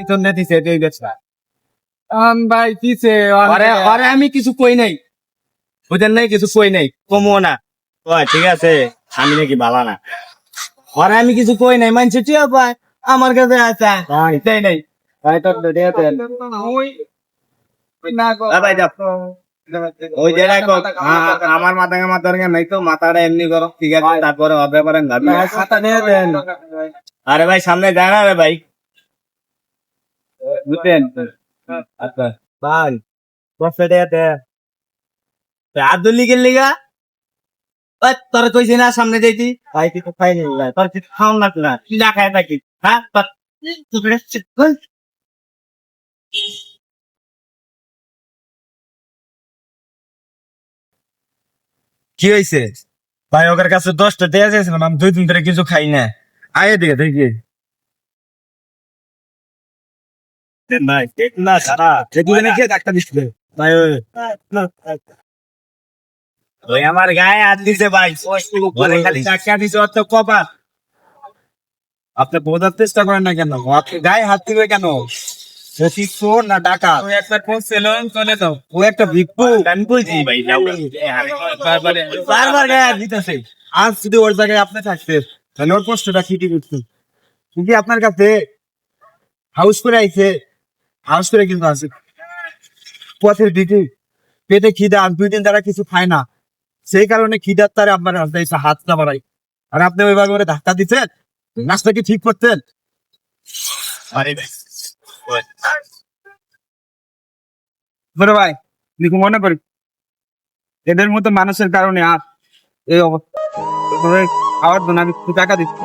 জন্য দিছে এই বেচা ভাই কিছে আরে আমি কিছু কই নাই বুঝেন নাই কিছু কই নাই কমো না ওই ঠিক আছে আমি নাকি ভালো না আরে আমি কিছু কই নাই মানছে টিয়া পায় আমার কাছে আছে তাই নাই ভাই তোর দিয়ে দেন ওই না গো ভাই যাও ওই যে রাখো আমার মাথা নাই তো মাথাটা এমনি করো ঠিক আছে তারপরে হবে পারেন খাতা নিয়ে দেন আরে ভাই সামনে যায় না রে ভাই বুঝলেন আচ্ছা ভাই প্রফিট এতে আদুলি গেল লিগা ওই তোর কইছি না সামনে যাইতি ভাই তুই তো খাই নিল তোর কিছু খাওন না না তুই না খাই থাকি হ্যাঁ কি হয়েছে ভাই ওদের কাছে 10টা দেয়া যাইছিলাম আমি 2 দিন ধরে কিছু খাই না আয়ে দিকে দেখি নাই না সারা দুদিনে খেয়ে ডাক্তার দিচ্ছে ভাই ওই আমার গায়ে হাত দিছে ভাই বলে খালি টাকা দিছে অত কপাল আপনি বোঝার চেষ্টা করেন না কেন আপনি গায়ে হাত দিবে কেন সে চোর না ডাকা ওই একটা ফোন সেলুন চলে দাও ও একটা ভিক্ষু আমি কইছি ভাই বারবার গায়ে হাত দিতেছে আজ যদি ওর জায়গায় আপনি থাকতেন তাহলে ওর কষ্টটা খিটি করতেন কিন্তু আপনার কাছে হাউস করে আইছে হাউস করে কিন্তু আছে পথের দিকে পেটে খিদা আর 2 দিন তারা কিছু খায় না সেই কারণে খিদার তারে আপনার হাতটা বাড়াই আর আপনি ওইভাবে করে ধাক্কা দিচ্ছেন নাচটা কি ঠিক করতেন বড় ভাই দেখো মনে করি এদের মতো মানুষের কারণে আর এই অবস্থা খাওয়ার জন্য আমি টাকা দিচ্ছি